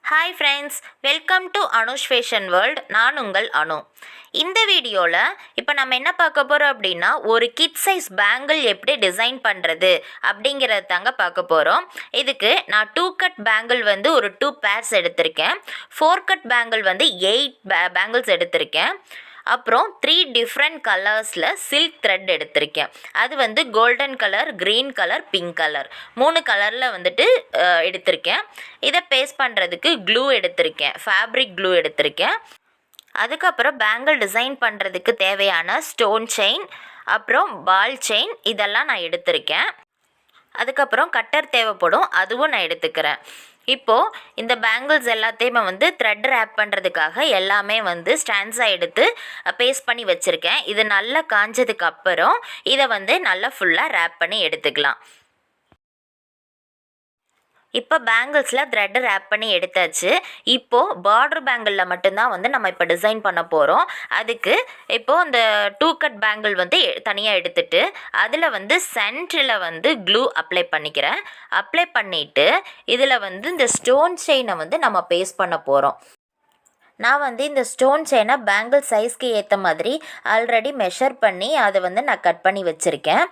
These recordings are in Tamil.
Hi friends, welcome to Anu's fashion world. நான் உங்கள் அனு. இந்த வீடியோவில் இப்போ நம்ம என்ன பார்க்க போகிறோம் அப்படின்னா, ஒரு கிட் சைஸ் பேங்கிள் எப்படி டிசைன் பண்ணுறது அப்படிங்கிறத தாங்க பார்க்க போகிறோம். இதுக்கு நான் 2 கட் பேங்கிள் வந்து ஒரு 2 பேர்ஸ் எடுத்திருக்கேன். 4 கட் பேங்கிள் வந்து 8 பேங்கிள்ஸ் எடுத்திருக்கேன். அப்புறம் 3 டிஃப்ரெண்ட் கலர்ஸில் சில்க் த்ரெட் எடுத்திருக்கேன். அது வந்து golden colour, green colour, pink colour 3 கலரில் வந்துட்டு எடுத்திருக்கேன். இதை பேஸ்ட் பண்ணுறதுக்கு க்ளூ எடுத்திருக்கேன், ஃபேப்ரிக் க்ளூ எடுத்திருக்கேன். அதுக்கப்புறம் பேங்கிள் டிசைன் பண்ணுறதுக்கு தேவையான ஸ்டோன் செயின், அப்புறம் பால் செயின் இதெல்லாம் நான் எடுத்திருக்கேன். அதுக்கப்புறம் கட்டர் தேவைப்படும், அதுவும் நான் எடுத்துக்கிறேன். இப்போது இந்த பேங்கிள்ஸ் எல்லாத்தையுமே வந்து த்ரெட் ரேப் பண்ணுறதுக்காக எல்லாமே வந்து ஸ்டாண்ட்ஸாக எடுத்து பேஸ்ட் பண்ணி வச்சுருக்கேன். இது நல்லா காஞ்சதுக்கு அப்புறம் இதை வந்து நல்லா ஃபுல்லாக ரேப் பண்ணி எடுத்துக்கலாம். இப்போ பேங்கிள்ஸில் த்ரெட்டு ரேப் பண்ணி எடுத்தாச்சு. இப்போது பார்டர் பேங்கிளில் மட்டும்தான் வந்து நம்ம இப்போ டிசைன் பண்ண போகிறோம். அதுக்கு இப்போது இந்த 2 கட் பேங்கிள் வந்து தனியாக எடுத்துட்டு அதில் வந்து சென்டரில் வந்து க்ளூ அப்ளை பண்ணிக்கிறேன். அப்ளை பண்ணிவிட்டு இதில் வந்து இந்த ஸ்டோன் செயினை வந்து நம்ம பேஸ்ட் பண்ண போகிறோம். நான் வந்து இந்த ஸ்டோன் செயினை பேங்கிள் சைஸ்க்கு ஏற்ற மாதிரி ஆல்ரெடி மெஷர் பண்ணி அதை வந்து நான் கட் பண்ணி வச்சுருக்கேன்.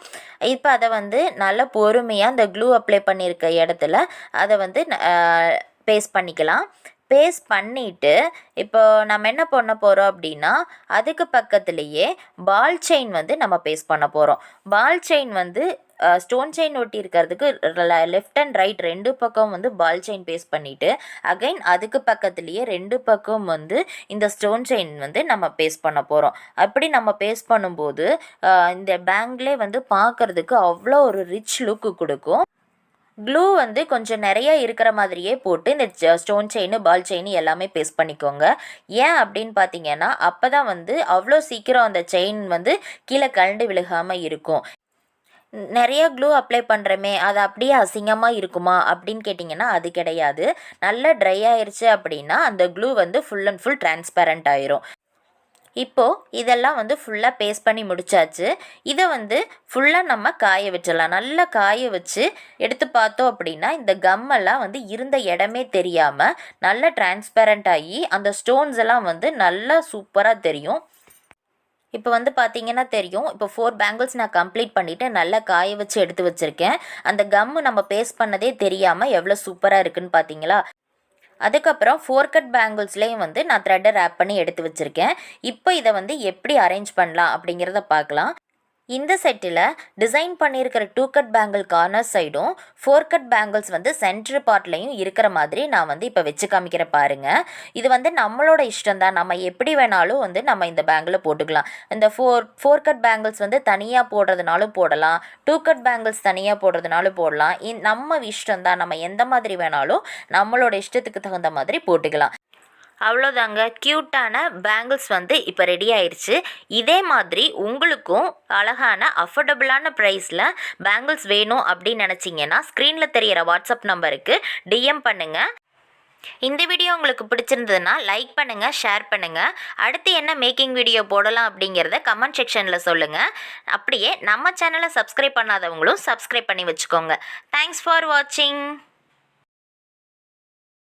இப்போ அதை வந்து நல்லா பொறுமையாக இந்த க்ளூ அப்ளை பண்ணியிருக்க இடத்துல அதை வந்து பேஸ்ட் பண்ணிக்கலாம். பேஸ்ட் பண்ணிவிட்டு இப்போ நம்ம என்ன பண்ண போகிறோம் அப்படின்னா, அதுக்கு பக்கத்துலேயே பால் செயின் வந்து நம்ம பேஸ்ட் பண்ண போகிறோம். பால் செயின் வந்து ஸ்டோன் செயின் ஒட்டி இருக்கிறதுக்கு லெஃப்ட் அண்ட் ரைட் 2 பக்கம் வந்து பால் செயின் பேஸ்ட் பண்ணிவிட்டு அகைன் அதுக்கு பக்கத்துலேயே 2 பக்கம் வந்து இந்த ஸ்டோன் செயின் வந்து நம்ம பேஸ்ட் பண்ண போகிறோம். அப்படி நம்ம பேஸ்ட் பண்ணும்போது இந்த பேங்கிளே வந்து பார்க்குறதுக்கு அவ்வளோ ஒரு ரிச் லுக்கு கொடுக்கும். க்ளூ வந்து கொஞ்சம் நிறைய இருக்கிற மாதிரியே போட்டு இந்த ஸ்டோன் செயின், பால் செயின் எல்லாமே பேஸ்ட் பண்ணிக்கோங்க. ஏன் அப்படின்னு பார்த்தீங்கன்னா, அப்போ தான் வந்து அவ்வளோ சீக்கிரம் அந்த செயின் வந்து கீழே கழண்டு விழுகாமல் இருக்கும். நிறைய க்ளூ அப்ளை பண்ணுறமே, அது அப்படியே அசிங்கமாக இருக்குமா அப்படின்னு கேட்டிங்கன்னா அது கிடையாது. நல்லா ட்ரை ஆயிடுச்சு அப்படின்னா அந்த க்ளூ வந்து ஃபுல் அண்ட் ஃபுல் டிரான்ஸ்பேரண்ட் ஆயிரும். இப்போது இதெல்லாம் வந்து ஃபுல்லாக பேஸ்ட் பண்ணி முடித்தாச்சு. இதை வந்து ஃபுல்லாக நம்ம காய வச்சிடலாம். நல்லா காய வச்சு எடுத்து பார்த்தோம் அப்படின்னா இந்த கம்மெல்லாம் வந்து இருந்த இடமே தெரியாமல் நல்லா டிரான்ஸ்பேரண்ட் ஆகி அந்த ஸ்டோன்ஸ் எல்லாம் வந்து நல்லா சூப்பராக தெரியும். இப்போ வந்து பார்த்திங்கன்னா தெரியும். இப்போ 4 பேங்கிள்ஸ் நான் கம்ப்ளீட் பண்ணிவிட்டு நல்லா காய வச்சு எடுத்து வச்சுருக்கேன். அந்த கம்மு நம்ம பேஸ்ட் பண்ணதே தெரியாமல் எவ்வளோ சூப்பராக இருக்குதுன்னு பார்த்தீங்களா? அதுக்கப்புறம் 4 கட் பேங்கிள்ஸ்லேயும் வந்து நான் த்ரெட்டை ரேப் பண்ணி எடுத்து வச்சுருக்கேன். இப்போ இதை வந்து எப்படி அரேஞ்ச் பண்ணலாம் அப்படிங்கிறத பார்க்கலாம். இந்த செட்டில் டிசைன் பண்ணியிருக்கிற 2 கட் பேங்கிள் கார்னர் சைடும் 4 கட் பேங்கிள்ஸ் வந்து சென்டர் பார்ட்லையும் இருக்கிற மாதிரி நான் வந்து இப்போ வச்சு காமிக்கிற பாருங்கள். இது வந்து நம்மளோட இஷ்டம் தான், நம்ம எப்படி வேணாலும் வந்து நம்ம இந்த பேங்கிளை போட்டுக்கலாம். இந்த 4 கட் பேங்கிள்ஸ் வந்து தனியாக போடுறதுனாலும் போடலாம், 2 கட் பேங்கிள்ஸ் தனியாக போடுறதுனாலும் போடலாம். நம்ம இஷ்டம் தான், நம்ம எந்த மாதிரி வேணாலும் நம்மளோட இஷ்டத்துக்கு தகுந்த மாதிரி போட்டுக்கலாம். அவ்வளோதாங்க, க்யூட்டான பேங்கிள்ஸ் வந்து இப்போ ரெடி ஆயிடுச்சு. இதே மாதிரி உங்களுக்கும் அழகான அஃபோர்டபுளான ப்ரைஸில் பேங்கிள்ஸ் வேணும் அப்படின்னு நினச்சிங்கன்னா ஸ்க்ரீனில் தெரிகிற வாட்ஸ்அப் நம்பருக்கு டிஎம் பண்ணுங்கள். இந்த வீடியோ உங்களுக்கு பிடிச்சிருந்ததுன்னா லைக் பண்ணுங்கள், ஷேர் பண்ணுங்கள். அடுத்து என்ன மேக்கிங் வீடியோ போடலாம் அப்படிங்கிறத கமெண்ட் செக்ஷனில் சொல்லுங்கள். அப்படியே நம்ம சேனலை சப்ஸ்கிரைப் பண்ணாதவங்களும் சப்ஸ்கிரைப் பண்ணி வச்சுக்கோங்க. தேங்க்ஸ் ஃபார் வாட்சிங்.